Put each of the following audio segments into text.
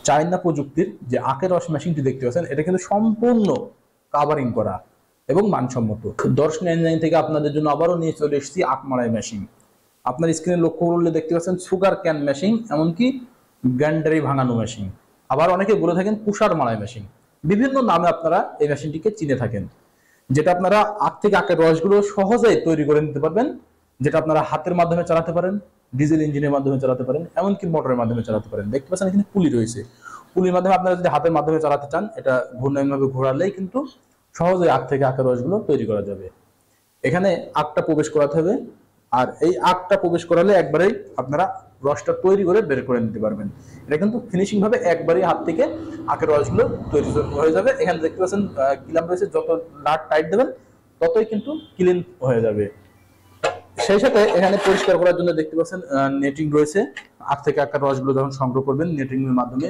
China প্রযুক্তির যে আখের রস মেশিনটি দেখতে পাচ্ছেন, এটা কিন্তু সম্পূর্ণ কাভারিং করা এবং মানসম্মত। দর্শন ইঞ্জিনিয়ারিং থেকে আপনাদের জন্য আবারও নিয়ে চলে এসেছি আখ মাড়াই মেশিন। আপনার স্ক্রিনে লক্ষ্য করলে দেখতে পাচ্ছেন সুগার ক্যান মেশিন, এমনকি গ্যান্ডারি ভাঙানো মেশিন, আবার অনেকে বলে থাকেন কুষার মাড়াই মেশিন। বিভিন্ন নামে আপনারা এই মেশিনটিকে চিনে থাকেন, যেটা আপনারা আখ থেকে আখের রসগুলো সহজেই তৈরি করে নিতে পারবেন, যেটা আপনারা হাতের মাধ্যমে চালাতে পারেন, ডিজেল ইঞ্জিনের মাধ্যমে চালাতে পারেন, এমনকি মোটরের মাধ্যমে চালাতে পারেন। দেখতে পাচ্ছেন এখানে পুলি রয়েছে, পুলির মাধ্যমে আপনারা যদি হাতের মাধ্যমে চালাতে চান, এটা ঘূর্ণায়নভাবে ঘোরালেই কিন্তু সহজেই আখ থেকে আখের রসগুলো তৈরি করা যাবে। এখানে আখটা প্রবেশ করাতে হবে, আর এই আখটা প্রবেশ করালে একবারেই আপনারা রসটা তৈরি করে বের করে নিতে পারবেন। এটা কিন্তু ফিনিশিং ভাবে একবারই হাত থেকে আখের রসগুলো তৈরি হয়ে যাবে। এখানে দেখতে পাচ্ছেন কিলাম রয়েছে, যত নাট টাইট দেবেন ততই কিন্তু ক্লিন হয়ে যাবে। সেই সাথে এখানে পরিষ্কার করার জন্য দেখতে পাচ্ছেন নেটিং রয়েছে। আখ থেকে আখের রসগুলো যখন সংগ্রহ করবেন, নেটিং এর মাধ্যমে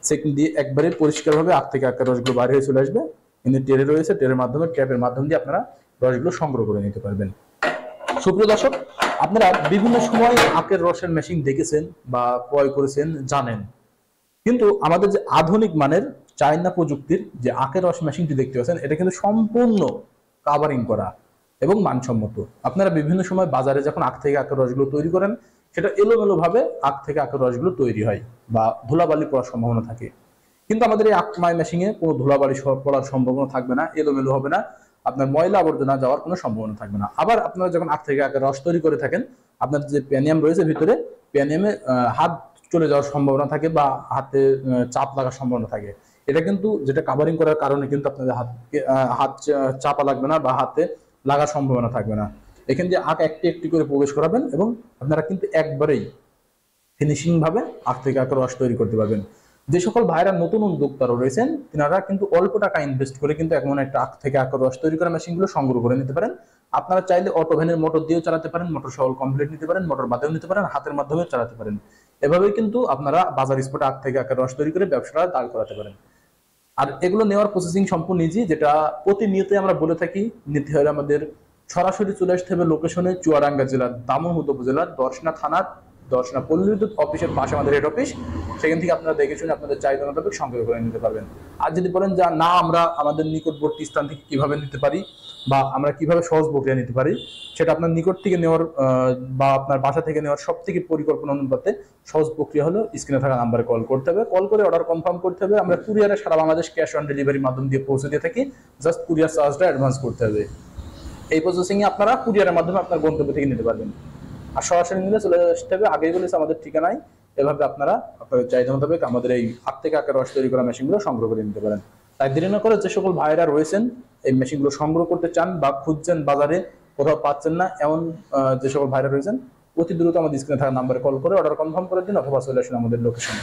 সেকিং দিয়ে একবারে পরিষ্কারভাবে আখ থেকে আখের রসগুলো বাইরে হয়ে চলে আসবে। কিন্তু টেরে রয়েছে, টেরের মাধ্যমে ট্যাপের মাধ্যম দিয়ে আপনারা রসগুলো সংগ্রহ করে নিতে পারবেন। সুপ্রিয় দর্শক, আপনারা বিভিন্ন সময় আখের রসের মেশিন দেখেছেন বা ক্রয় করেছেন, জানেন, কিন্তু আমাদের যে আধুনিক মানের চায়না প্রযুক্তির যে আখের রস মেশিনটি দেখতে পাচ্ছেন, এটা কিন্তু সম্পূর্ণ কাভারিং করা এবং মানসম্মত। আপনারা বিভিন্ন সময় বাজারে যখন আখ থেকে আখের রসগুলো তৈরি করেন, সেটা এলোমেলো ভাবে আখ থেকে আখের রসগুলো তৈরি হয় বা ধুলাবালি পড়ার সম্ভাবনা থাকে। কিন্তু আমাদের এই আখ মাই মেশিনে কোনো ধুলাবালি পড়ার সম্ভাবনা থাকবে না, এলোমেলো হবে না, আপনার ময়লা আবর্জনা যাওয়ার কোনো সম্ভাবনা থাকবে না। আবার আপনারা যখন আখ থেকে আখের রস তৈরি করে থাকেন, আপনার যে প্যানিয়াম রয়েছে ভিতরে, প্যানিয়ামে হাত চলে যাওয়ার সম্ভাবনা থাকে বা হাতে চাপ লাগার সম্ভাবনা থাকে। এটা কিন্তু যেটা কাভারিং করার কারণে কিন্তু আপনাদের হাত চাপা লাগবে না বা হাতে লাগার সম্ভাবনা থাকবে না। এখান দিয়ে আখ একটি একটি করে প্রবেশ করাবেন এবং আপনারা কিন্তু একবারেই ফিনিশিং ভাবে আখ থেকে আখের রস তৈরি করতে পারবেন। যে সকল ভাইরা নতুন উদ্যোক্তারা রয়েছেন, তিনারা কিন্তু অল্প টাকা ইনভেস্ট করে কিন্তু এমন একটা আখ থেকে আখের রস তৈরি করা মেশিনগুলো সংগ্রহ করে নিতে পারেন। আপনারা চাইলে অটো ভ্যানের মোটর দিয়েও চালাতে পারেন, মোটর সহ কমপ্লিট নিতে পারেন, মোটর বাদেও নিতে পারেন, হাতের মাধ্যমেও চালাতে পারেন। এভাবেই কিন্তু আপনারা বাজার স্পটে আখ থেকে আখের রস তৈরি করে ব্যবসাটা দাঁড় করাতে পারেন। আর এগুলো নেওয়ার প্রসেসিং সম্পূর্ণ ইজি, যেটা প্রতিনিয়ত আমরা বলে থাকি। নিতে হলে আমাদের সরাসরি চলে আসতে হবে লোকেশনে, চুয়াডাঙ্গা জেলার দামোহদ উপজেলার দর্শনা থানার দর্শনা পল্লী বিদ্যুৎ অফিসের পাশে আমাদের হেড অফিস। সেখান থেকে আপনারা দেখে শুনে আপনাদের চাহিদা মোতাবেক সংগ্রহ করে নিতে পারবেন। আর যদি বলেন যে না, আমরা আমাদের নিকটবর্তী স্থান থেকে কিভাবে নিতে পারি বা আমরা কিভাবে সহজ প্রক্রিয়া নিতে পারি, সেটা আপনার নিকট থেকে নেওয়ার বা আপনার বাসা থেকে নেওয়ার সব থেকে পরিকল্পনা অনুপাতে সহজ প্রক্রিয়া হলো স্ক্রিনে থাকা নাম্বারে কল করতে হবে। কল করে অর্ডার কনফার্ম করতে হবে। আমরা কুরিয়ারে সারা বাংলাদেশ ক্যাশ অন ডেলিভারির মাধ্যম দিয়ে পৌঁছে দিয়ে থাকি। জাস্ট কুরিয়ার চার্জটা অ্যাডভান্স করতে হবে। এই প্রসেসিং এ আপনারা কুরিয়ারের মাধ্যমে আপনার গন্তব্য থেকে নিতে পারবেন। আর সরাসরি নিলে চলে আসতে হবে, আগেই বলেছে আমাদের ঠিকানায়। এভাবে আপনারা আপনাদের চাহিদা মোতাবেক আমাদের এই আখ থেকে আখের রস তৈরি করা মেশিনগুলো সংগ্রহ করে নিতে পারেন। তাই দেরি না করে যে সকল ভাইরা রয়েছেন এই মেশিনগুলো সংগ্রহ করতে চান বা খুঁজছেন, বাজারে কোথাও পাচ্ছেন না, এমন যে সকল ভাইরা রয়েছেন, অতি দ্রুত আমাদের স্ক্রিনে থাকা নাম্বারে কল করে অর্ডার কনফার্ম করে দিন, অথবা চলে আসুন আমাদের লোকেশনে।